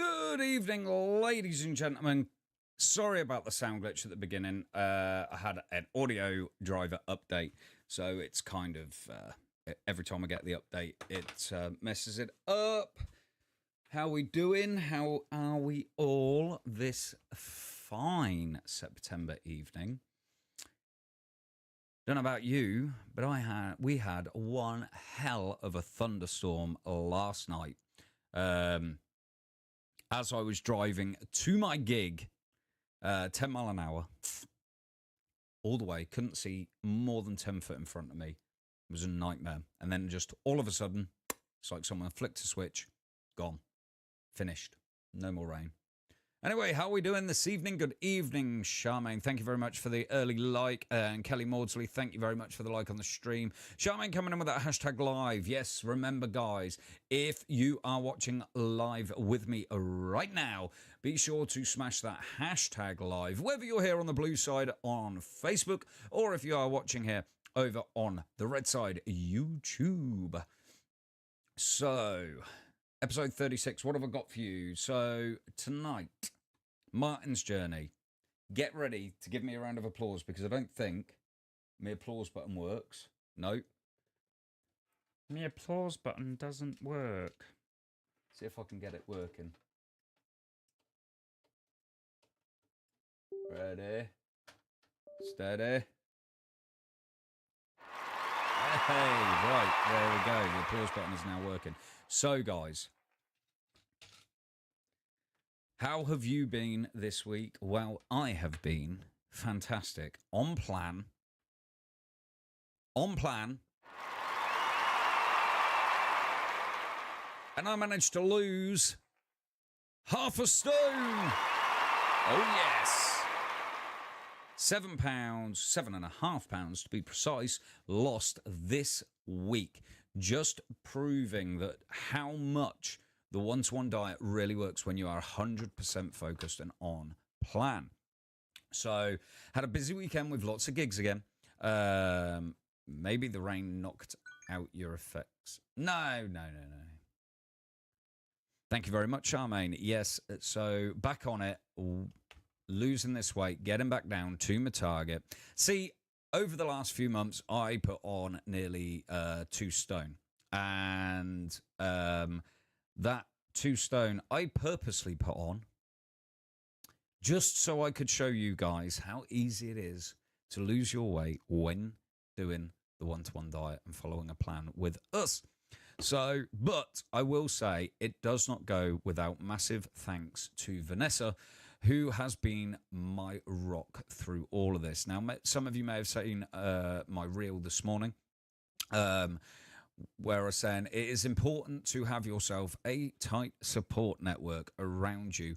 Good evening, ladies and gentlemen. Sorry about the sound glitch at the beginning. I had an audio driver update, so it's kind of every time I get the update, it messes it up. How we doing? How are we all this fine September evening? Don't know about you, but we had one hell of a thunderstorm last night. As I was driving to my gig, 10 mile an hour, all the way, couldn't see more than 10 foot in front of me. It was a nightmare. And then just all of a sudden, it's like someone flicked a switch, gone, finished, no more rain. Anyway, how are we doing this evening? Good evening, Charmaine. Thank you very much for the early like. And Kelly Maudsley, thank you very much for the like on the stream. Charmaine coming in with that hashtag live. Yes, remember, guys, if you are watching live with me right now, be sure to smash that hashtag live, whether you're here on the blue side on Facebook or if you are watching here over on the red side, YouTube. So, episode 36, what have I got for you? So, tonight, Martin's Journey. Get ready to give me a round of applause because I don't think my applause button works. No. My applause button doesn't work. See if I can get it working. Ready. Steady. Hey, right, there we go. The applause button is now working. So, guys, how have you been this week? Well, I have been fantastic. On plan. And I managed to lose half a stone. Oh, yes. 7 pounds, 7.5 pounds to be precise, lost this week. Just proving that how much the one-to-one diet really works when you are 100% focused and on plan. So, had a busy weekend with lots of gigs again. Maybe the rain knocked out your effects. No. Thank you very much, Charmaine. Yes, so back on it, losing this weight, getting back down to my target. See, over the last few months, I put on nearly 2 stone. And that 2 stone I purposely put on just so I could show you guys how easy it is to lose your weight when doing the one-to-one diet and following a plan with us. So, but I will say it does not go without massive thanks to Vanessa, who has been my rock through all of this. Now, some of you may have seen my reel this morning, where I was saying it is important to have yourself a tight support network around you.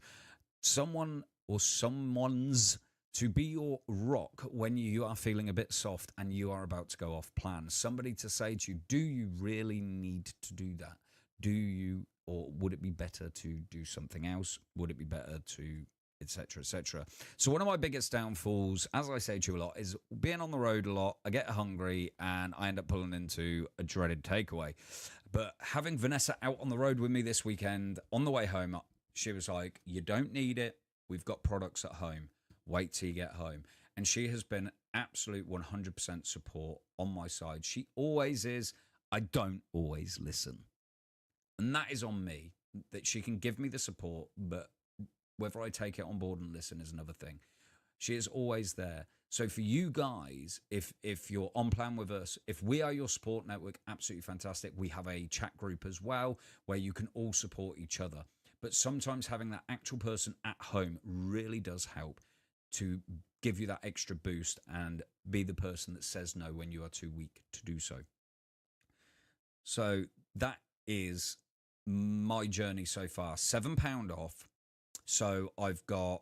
Someone or someone's to be your rock when you are feeling a bit soft and you are about to go off plan. Somebody to say to you, do you really need to do that? Do you, or would it be better to do something else? Would it be better to, etc., etc.? So one of my biggest downfalls, as I say to you a lot, is being on the road a lot. I get hungry and I end up pulling into a dreaded takeaway. But having Vanessa out on the road with me this weekend, on the way home, she was like, you don't need it. We've got products at home. Wait till you get home. And she has been absolute 100% support on my side. She always is. I don't always listen. And that is on me, that she can give me the support, but whether I take it on board and listen is another thing. She is always there. So for you guys, if you're on plan with us, if we are your support network, absolutely fantastic. We have a chat group as well where you can all support each other. But sometimes having that actual person at home really does help to give you that extra boost and be the person that says no when you are too weak to do so. So that is my journey so far. £7 off. So I've got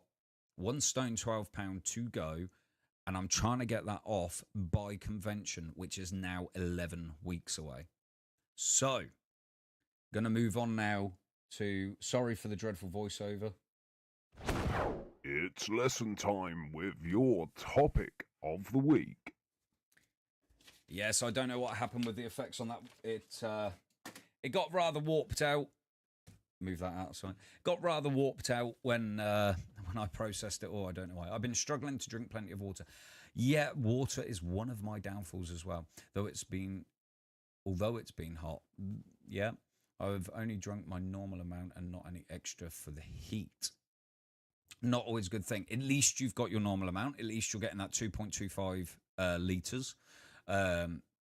1 stone, 12 pound to go. And I'm trying to get that off by convention, which is now 11 weeks away. So going to move on now to, sorry for the dreadful voiceover. It's lesson time with your topic of the week. Yes, I don't know what happened with the effects on that. It got rather warped out. move that outside. Got rather warped out when I processed it. I don't know why. I've been struggling to drink plenty of water. Yeah, water is one of my downfalls as well. Although it's been hot. Yeah, I've only drunk my normal amount and not any extra for the heat. Not always a good thing. At least you've got your normal amount. At least you're getting that 2.25 litres.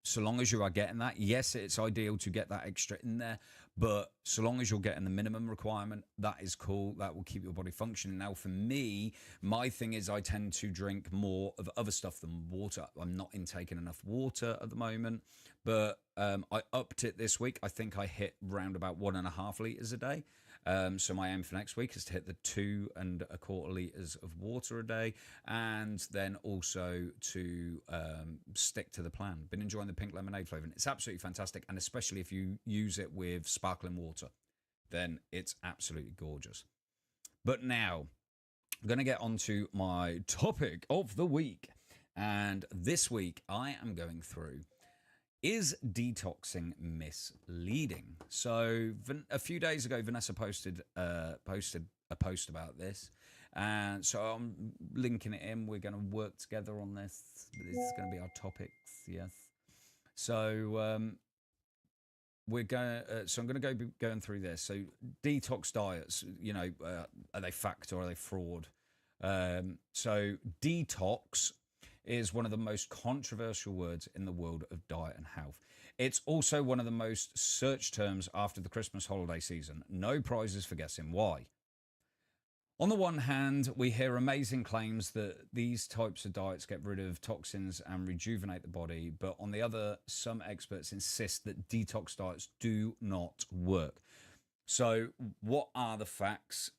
So long as you are getting that, yes, it's ideal to get that extra in there. But so long as you're getting the minimum requirement, that is cool. That will keep your body functioning. Now, for me, my thing is I tend to drink more of other stuff than water. I'm not intaking enough water at the moment. But I upped it this week. I think I hit round about 1.5 litres a day. So my aim for next week is to hit the 2.25 litres of water a day, and then also to stick to the plan. Been enjoying the pink lemonade flavour. It's absolutely fantastic, and especially if you use it with sparkling water, then it's absolutely gorgeous. But now, I'm going to get on to my topic of the week, and this week I am going through: is detoxing misleading? So a few days ago, Vanessa posted a post about this, and so I'm linking it in. We're going to work together on this. This is going to be our topics, yes. So we're going. So I'm going to go going through this. So detox diets, are they fact or are they fraud? So detox is one of the most controversial words in the world of diet and health. It's also one of the most searched terms after the Christmas holiday season. No prizes for guessing why. On the one hand, we hear amazing claims that these types of diets get rid of toxins and rejuvenate the body. But on the other, some experts insist that detox diets do not work. So what are the facts?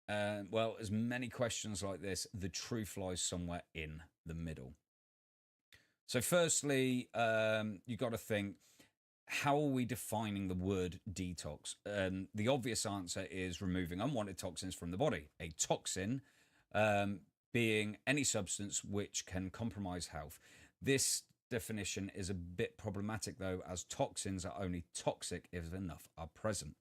Well, as many questions like this, the truth lies somewhere in the middle. So firstly, you got to think, how are we defining the word detox? The obvious answer is removing unwanted toxins from the body. A toxin being any substance which can compromise health. This definition is a bit problematic, though, as toxins are only toxic if enough are present.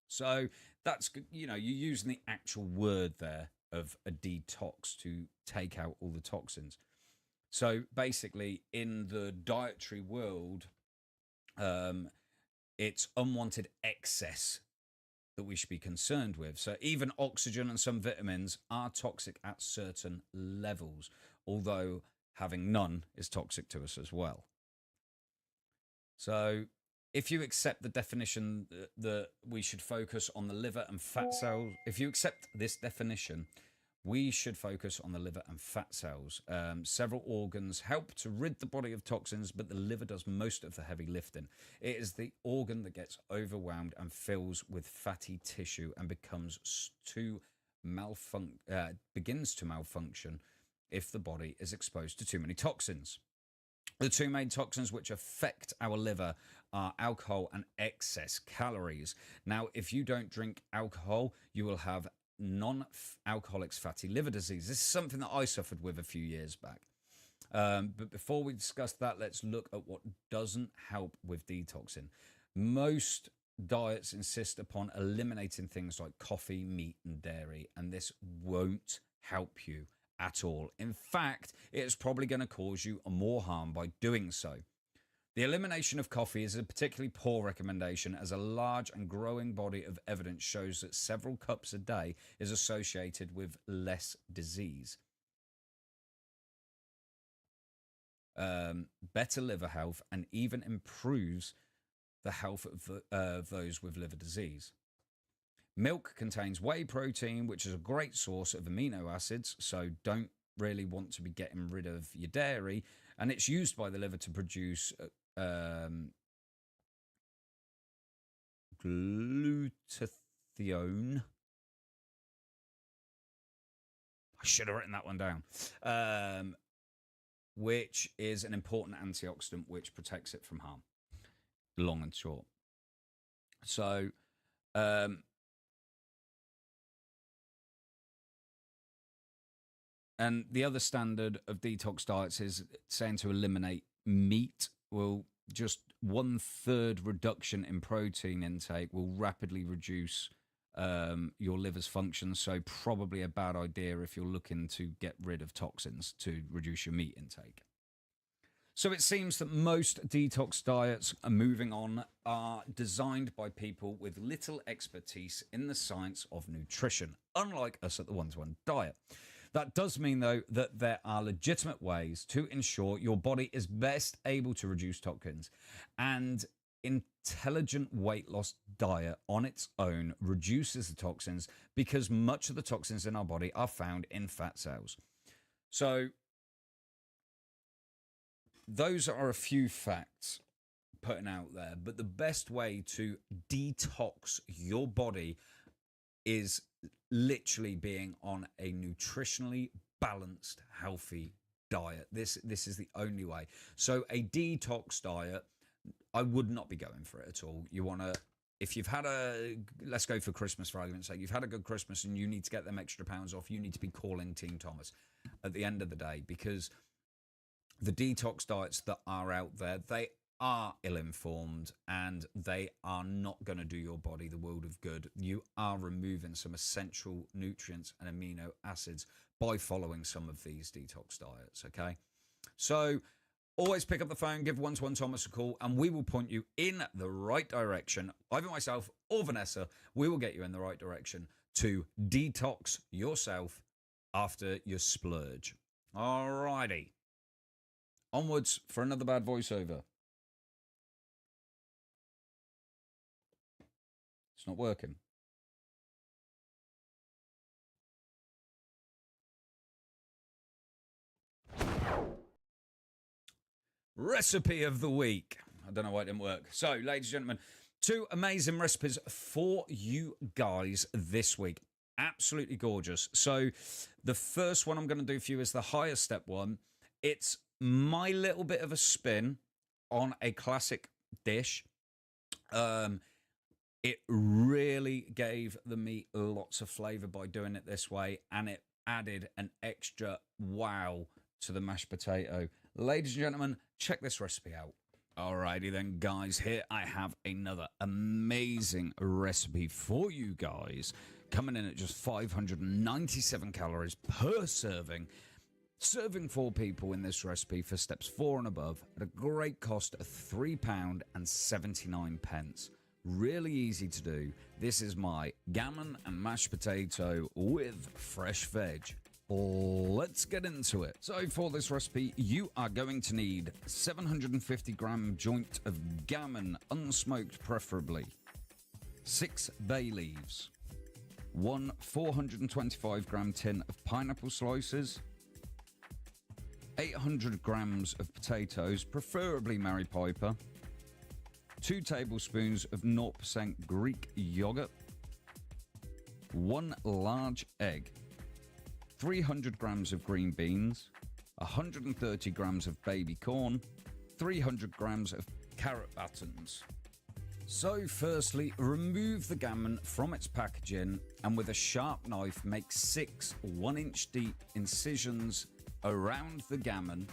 So that's, you're using the actual word there of a detox to take out all the toxins. So basically, in the dietary world, it's unwanted excess that we should be concerned with. So even oxygen and some vitamins are toxic at certain levels, although having none is toxic to us as well. So if you accept the definition that we should focus on the liver and fat cells, if you accept this definition, we should focus on the liver and fat cells. Several organs help to rid the body of toxins, but the liver does most of the heavy lifting. It is the organ that gets overwhelmed and fills with fatty tissue and begins to malfunction if the body is exposed to too many toxins. The two main toxins which affect our liver are alcohol and excess calories. Now, if you don't drink alcohol, you will have non-alcoholic fatty liver disease. This is something that I suffered with a few years back. But before we discuss that, let's look at what doesn't help with detoxing. Most diets insist upon eliminating things like coffee, meat, and dairy, and this won't help you at all. In fact, it's probably going to cause you more harm by doing so. The elimination of coffee is a particularly poor recommendation, as a large and growing body of evidence shows that several cups a day is associated with less disease, better liver health, and even improves the health of those with liver disease. Milk contains whey protein, which is a great source of amino acids, so don't really want to be getting rid of your dairy, and it's used by the liver to produce glutathione. I should have written that one down. Which is an important antioxidant which protects it from harm. Long and short. So, and the other standard of detox diets is saying to eliminate meat. Well, just 1/3 reduction in protein intake will rapidly reduce your liver's function. So probably a bad idea if you're looking to get rid of toxins to reduce your meat intake. So it seems that most detox diets, moving on, are designed by people with little expertise in the science of nutrition, unlike us at the 1-to-1 diet. That does mean, though, that there are legitimate ways to ensure your body is best able to reduce toxins, and intelligent weight loss diet on its own reduces the toxins because much of the toxins in our body are found in fat cells. So those are a few facts putting out there, but the best way to detox your body is literally being on a nutritionally balanced, healthy diet. This is the only way. So a detox diet, I would not be going for it at all. You want to, if you've had let's go for Christmas for argument's sake, you've had a good Christmas and you need to get them extra pounds off, you need to be calling Team Thomas at the end of the day, because the detox diets that are out there, they are ill-informed and they are not going to do your body the world of good. You are removing some essential nutrients and amino acids by following some of these detox diets, okay? So always pick up the phone, give 1-to-1 Thomas a call, and we will point you in the right direction. Either myself or Vanessa, we will get you in the right direction to detox yourself after your splurge. Alrighty. Onwards for another bad voiceover. It's not working. Recipe of the week. I don't know why it didn't work. So, ladies and gentlemen, 2 amazing recipes for you guys this week. Absolutely gorgeous. So, the first one I'm going to do for you is the higher step one. It's my little bit of a spin on a classic dish. It really gave the meat lots of flavor by doing it this way, and it added an extra wow to the mashed potato. Ladies and gentlemen, check this recipe out. Alrighty then, guys, here I have another amazing recipe for you guys, coming in at just 597 calories per serving. Serving 4 people in this recipe for steps 4 and above at a great cost of £3.79. Really easy to do. This is my gammon and mashed potato with fresh veg. Let's get into it. So for this recipe, you are going to need 750-gram joint of gammon, unsmoked preferably, 6 bay leaves, 1 425-gram tin of pineapple slices, 800 grams of potatoes, preferably Mary Piper, 2 tablespoons of 0% Greek yogurt, 1 large egg, 300 grams of green beans, 130 grams of baby corn, 300 grams of carrot buttons. So firstly, remove the gammon from its packaging and with a sharp knife make 6 1-inch deep incisions around the gammon.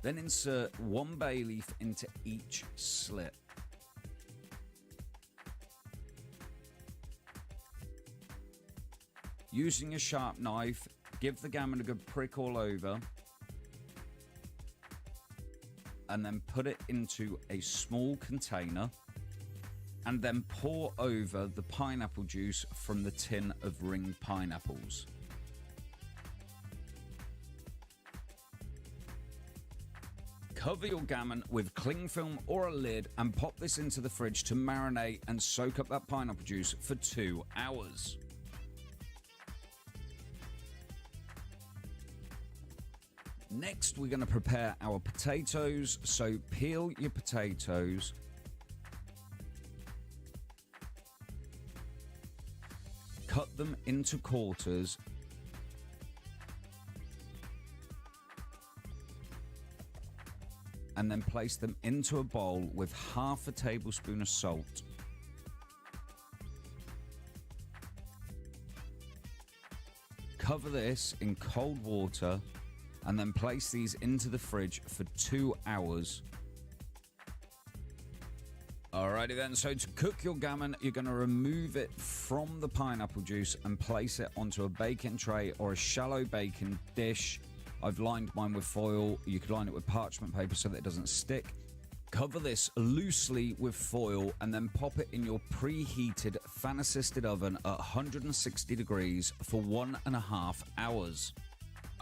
Then insert 1 bay leaf into each slit. Using a sharp knife, give the gammon a good prick all over, and then put it into a small container, and then pour over the pineapple juice from the tin of ring pineapples. Cover your gammon with cling film or a lid and pop this into the fridge to marinate and soak up that pineapple juice for 2 hours. Next, we're going to prepare our potatoes. So peel your potatoes, cut them into quarters, and then place them into a bowl with half a tablespoon of salt. Cover this in cold water and then place these into the fridge for 2 hours. Alrighty then, so to cook your gammon, you're going to remove it from the pineapple juice and place it onto a baking tray or a shallow baking dish. I've lined mine with foil. You could line it with parchment paper so that it doesn't stick. Cover this loosely with foil and then pop it in your preheated fan-assisted oven at 160 degrees for 1.5 hours.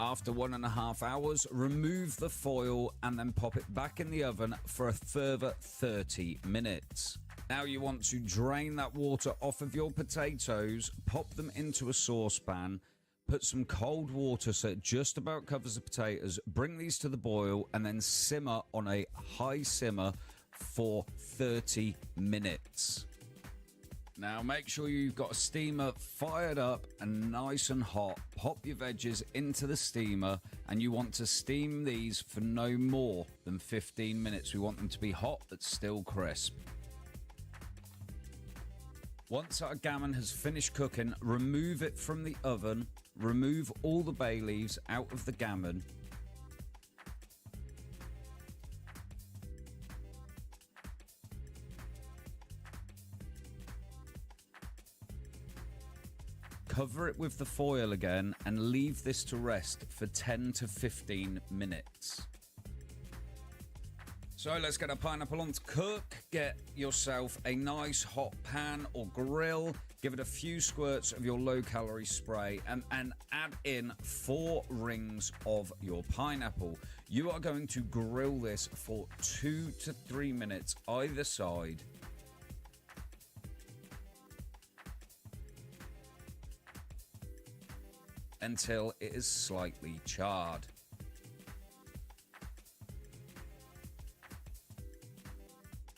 After 1.5 hours, remove the foil and then pop it back in the oven for a further 30 minutes. Now you want to drain that water off of your potatoes, pop them into a saucepan, put some cold water so it just about covers the potatoes, bring these to the boil and then simmer on a high simmer for 30 minutes. Now make sure you've got a steamer fired up and nice and hot. Pop your veggies into the steamer and you want to steam these for no more than 15 minutes. We want them to be hot but still crisp. Once our gammon has finished cooking, remove it from the oven. Remove all the bay leaves out of the gammon. Cover it with the foil again and leave this to rest for 10 to 15 minutes. So let's get our pineapple on to cook. Get yourself a nice hot pan or grill. Give it a few squirts of your low-calorie spray and add in 4 rings of your pineapple. You are going to grill this for 2 to 3 minutes either side. Until it is slightly charred.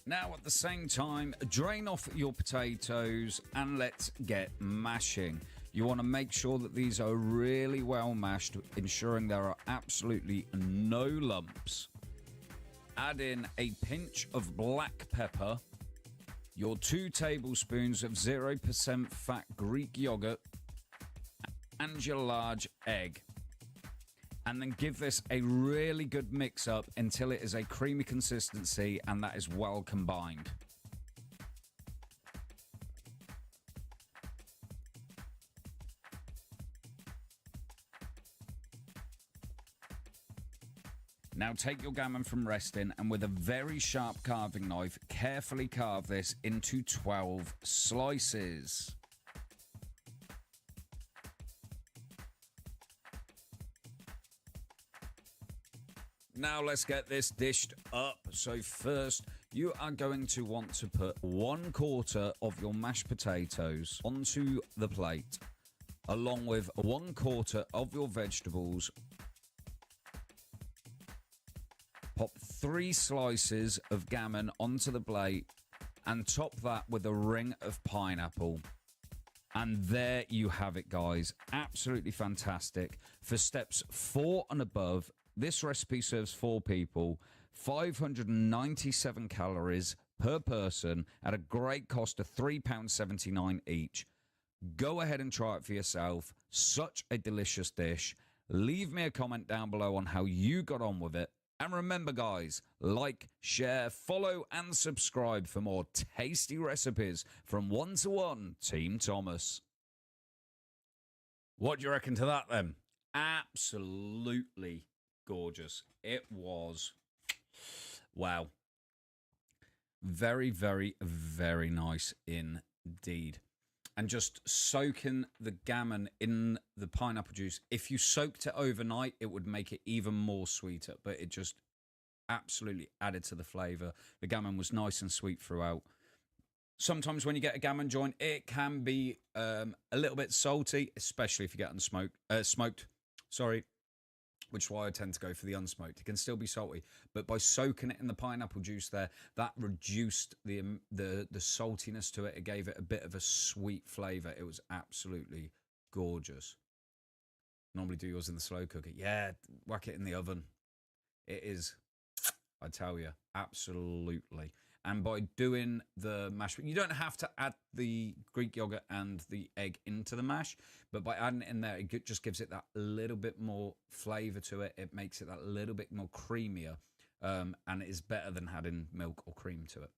Now at the same time, drain off your potatoes and let's get mashing. You want to make sure that these are really well mashed, ensuring there are absolutely no lumps. Add in a pinch of black pepper, your 2 tablespoons of 0% fat Greek yogurt, and your large egg. And then give this a really good mix up until it is a creamy consistency and that is well combined. Now take your gammon from resting and with a very sharp carving knife, carefully carve this into 12 slices. Now let's get this dished up. So first, you are going to want to put 1/4 of your mashed potatoes onto the plate, along with 1/4 of your vegetables. Pop 3 slices of gammon onto the plate and top that with a ring of pineapple. And there you have it, guys. Absolutely fantastic. For steps 4 and above, this recipe serves 4 people, 597 calories per person at a great cost of £3.79 each. Go ahead and try it for yourself. Such a delicious dish. Leave me a comment down below on how you got on with it. And remember, guys, like, share, follow, and subscribe for more tasty recipes from 1-to-1 Team Thomas. What do you reckon to that, then? Absolutely gorgeous. It was, wow. Very, very, very nice indeed. And just soaking the gammon in the pineapple juice. If you soaked it overnight, it would make it even more sweeter, but it just absolutely added to the flavor. The gammon was nice and sweet throughout. Sometimes when you get a gammon joint, it can be a little bit salty, especially if you get smoked, which is why I tend to go for the unsmoked. It can still be salty, but by soaking it in the pineapple juice there, that reduced the saltiness to it. It gave it a bit of a sweet flavor. It was absolutely gorgeous. Normally do yours in the slow cooker. Yeah, whack it in the oven. It is, I tell you, absolutely. And by doing the mash, you don't have to add the Greek yogurt and the egg into the mash, but by adding it in there, it just gives it that little bit more flavor to it. It makes it that little bit more creamier, and it is better than adding milk or cream to it.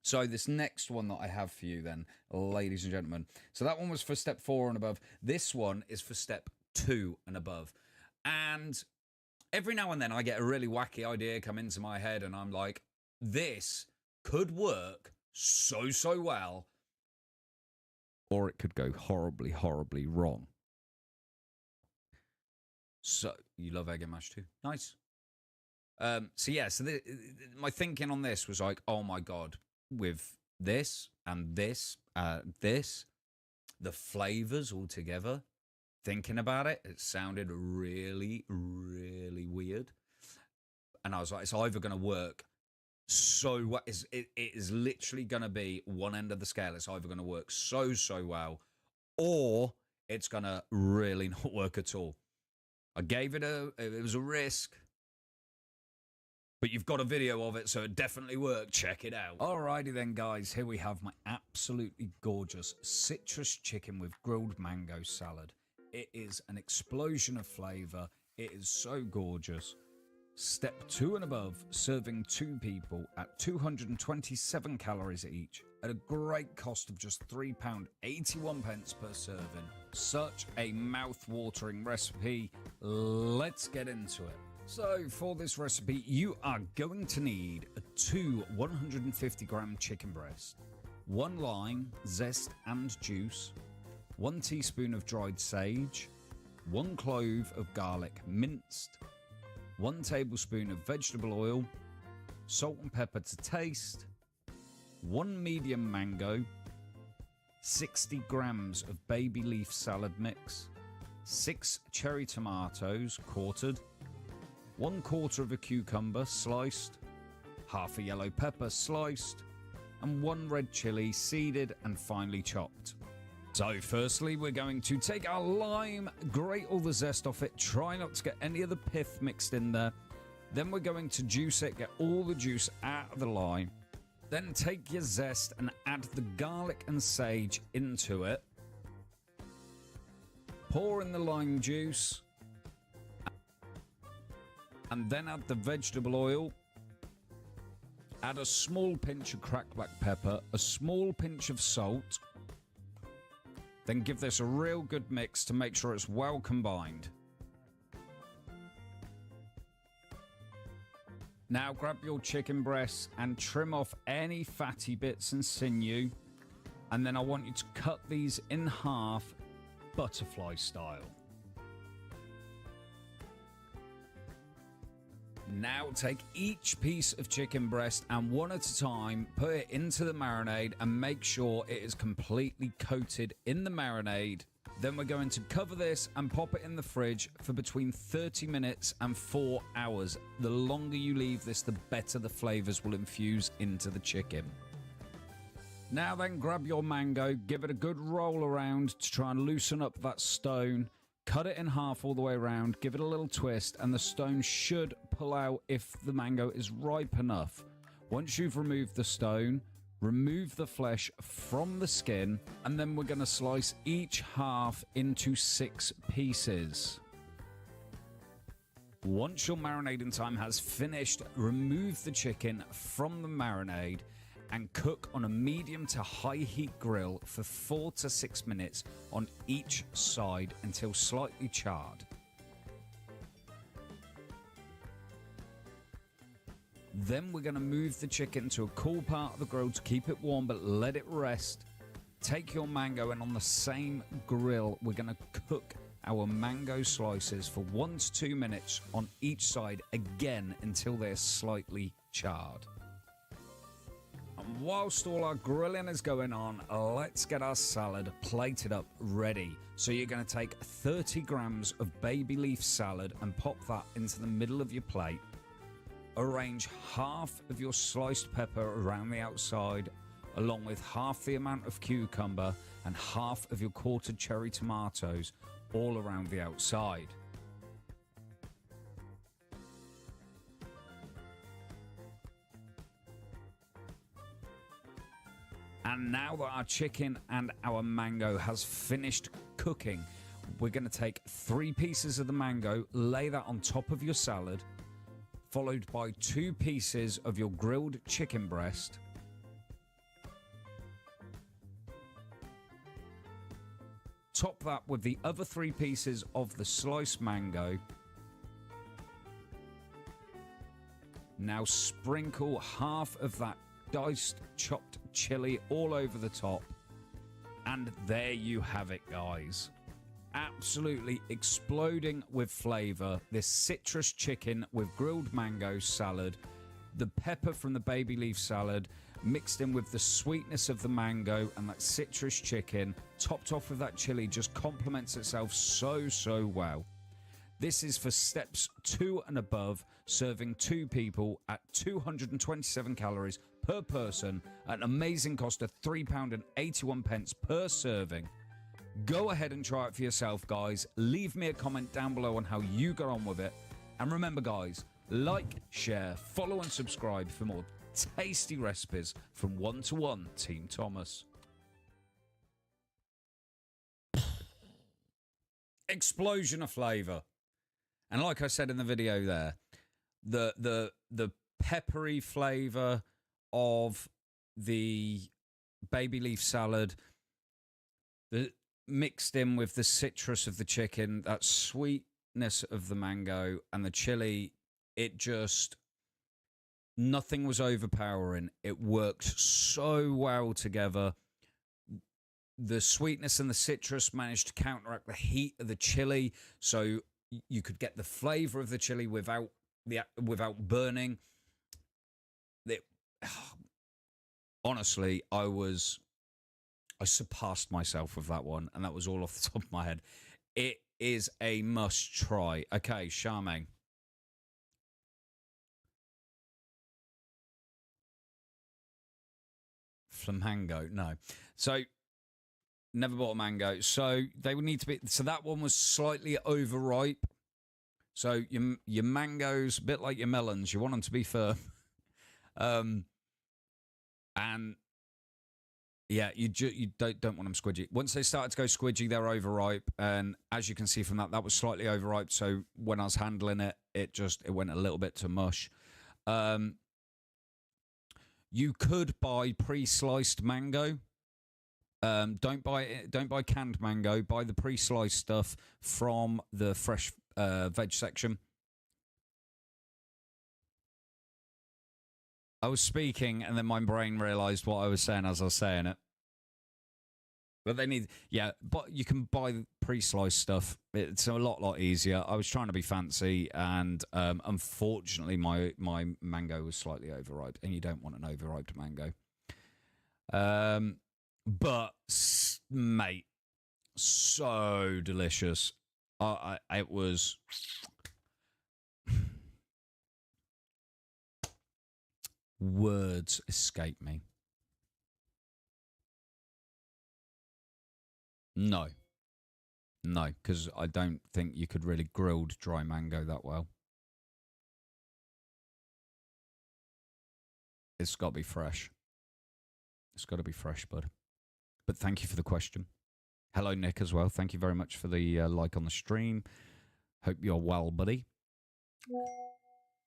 So this next one that I have for you then, ladies and gentlemen. So that one was for step 4 and above. This one is for step 2 and above. And every now and then I get a really wacky idea come into my head and I'm like, this could work so well, or it could go horribly, horribly wrong. So you love egg and mash too? Nice. So my thinking on this was like, oh my God, with this and this, the flavors all together, thinking about it, it sounded really, really weird. And I was like, it's either going to work it is literally going to be one end of the scale. It's either going to work so well, or it's going to really not work at all. I gave it it was a risk. But you've got a video of it, so it definitely worked. Check it out. Alrighty then, guys. Here we have my absolutely gorgeous citrus chicken with grilled mango salad. It is an explosion of flavour. It is so gorgeous. Step 2 and above, serving 2 people at 227 calories each at a great cost of just £3.81 per serving. Such a mouth-watering recipe. Let's get into it. So for this recipe, you are going to need 2 150-gram chicken breasts, 1 lime, zest and juice, 1 teaspoon of dried sage, 1 clove of garlic minced, 1 tablespoon of vegetable oil, salt and pepper to taste, 1 medium mango, 60 grams of baby leaf salad mix, 6 cherry tomatoes quartered, 1/4 of a cucumber sliced, half a yellow pepper sliced, and 1 red chili seeded and finely chopped. So firstly, we're going to take our lime, grate all the zest off it, try not to get any of the pith mixed in there. Then we're going to juice it, get all the juice out of the lime. Then take your zest and add the garlic and sage into it. Pour in the lime juice. And then add the vegetable oil. Add a small pinch of cracked black pepper, a small pinch of salt. Then give this a real good mix to make sure it's well combined. Now grab your chicken breasts and trim off any fatty bits and sinew. And then I want you to cut these in half, butterfly style. Now take each piece of chicken breast and one at a time, put it into the marinade and make sure it is completely coated in the marinade. Then we're going to cover this and pop it in the fridge for between 30 minutes and 4 hours. The longer you leave this, the better the flavors will infuse into the chicken. Now then, grab your mango, give it a good roll around to try and loosen up that stone. Cut it in half all the way around, give it a little twist, and the stone should pull out if the mango is ripe enough. Once you've removed the stone, remove the flesh from the skin, and then we're going to slice each half into 6 pieces. Once your marinating time has finished, remove the chicken from the marinade and cook on a medium to high heat grill for 4 to 6 minutes on each side until slightly charred. Then we're going to move the chicken to a cool part of the grill to keep it warm, but let it rest. Take your mango and on the same grill, we're going to cook our mango slices for 1 to 2 minutes on each side again until they're slightly charred. And whilst all our grilling is going on, let's get our salad plated up ready. So you're going to take 30 grams of baby leaf salad and pop that into the middle of your plate. Arrange half of your sliced pepper around the outside, along with half the amount of cucumber and half of your quartered cherry tomatoes all around the outside. And now that our chicken and our mango has finished cooking, we're going to take 3 pieces of the mango, lay that on top of your salad, followed by 2 pieces of your grilled chicken breast. Top that with the other 3 pieces of the sliced mango. Now sprinkle half of that diced chopped chili all over the top. And there you have it, guys. Absolutely exploding with flavor. This citrus chicken with grilled mango salad. The pepper from the baby leaf salad mixed in with the sweetness of the mango and that citrus chicken, topped off with that chili, just complements itself so well. This is for steps 2 and above, serving 2 people at 227 calories per person at an amazing cost of £3.81 per serving. Go ahead and try it for yourself, guys. Leave me a comment down below on how you got on with it. And remember, guys, like, share, follow and subscribe for more tasty recipes from One to One Team Thomas. Explosion of flavor. And like I said in the video there, the peppery flavor of the baby leaf salad, mixed in with the citrus of the chicken, that sweetness of the mango and the chili, it just, nothing was overpowering. It worked so well together. The sweetness and the citrus managed to counteract the heat of the chili, so you could get the flavor of the chili without burning. Honestly, I surpassed myself with that one, and that was all off the top of my head. It is a must try. Okay, Charmaine. Flamingo, no. So, never bought a mango. So, they would need to be... So, that one was slightly overripe. So, your mangoes, a bit like your melons, you want them to be firm. And... yeah, you don't want them squidgy. Once they started to go squidgy, they're overripe. And as you can see from that was slightly overripe. So, when I was handling it, it went a little bit to mush. You could buy pre-sliced mango. Don't buy canned mango. Buy the pre-sliced stuff from the fresh veg section. I was speaking, and then my brain realised what I was saying as I was saying it. But they need, yeah, but you can buy pre-sliced stuff. It's a lot easier. I was trying to be fancy, and unfortunately, my mango was slightly overripe, and you don't want an overripe mango. But mate, so delicious. It was. Words escape me. No, because I don't think you could really grilled dry mango that well. It's got to be fresh. It's got to be fresh, bud. But thank you for the question. Hello, Nick, as well. Thank you very much for the like on the stream. Hope you're well, buddy.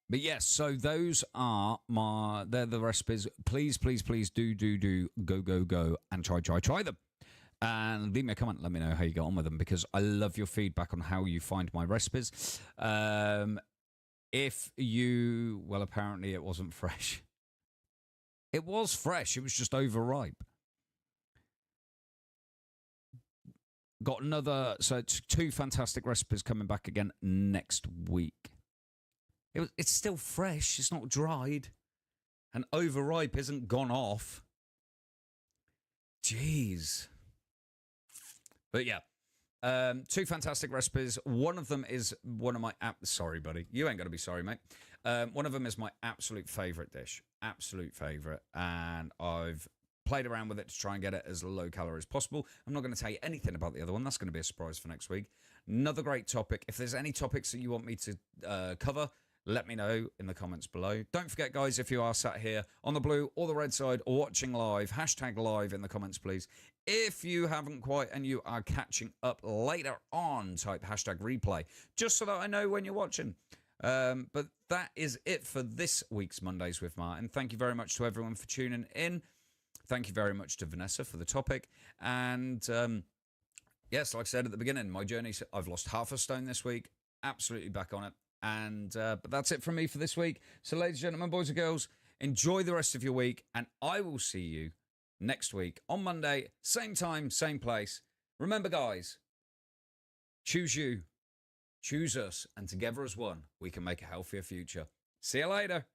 But yes, so those are they're the recipes. Please do go and try them. And leave me a comment. Let me know how you get on with them, because I love your feedback on how you find my recipes. If you... Well, apparently it wasn't fresh. It was fresh. It was just overripe. Got another... So it's 2 fantastic recipes coming back again next week. It's still fresh. It's not dried. And overripe isn't gone off. Jeez. But yeah, 2 fantastic recipes. One of them is one of my... Sorry, buddy. You ain't got to be sorry, mate. One of them is my absolute favourite dish. Absolute favourite. And I've played around with it to try and get it as low calorie as possible. I'm not going to tell you anything about the other one. That's going to be a surprise for next week. Another great topic. If there's any topics that you want me to cover, let me know in the comments below. Don't forget, guys, if you are sat here on the blue or the red side or watching live, hashtag live in the comments, please. If you haven't quite and you are catching up later on, type hashtag replay, just so that I know when you're watching. But that is it for this week's Mondays with Martin. Thank you very much to everyone for tuning in. Thank you very much to Vanessa for the topic. And yes, like I said at the beginning, my journey, I've lost half a stone this week. Absolutely back on it. And but that's it from me for this week. So, ladies and gentlemen, boys and girls, enjoy the rest of your week, and I will see you next week on Monday, same time, same place. Remember, guys, choose you, choose us, and together as one, we can make a healthier future. See you later.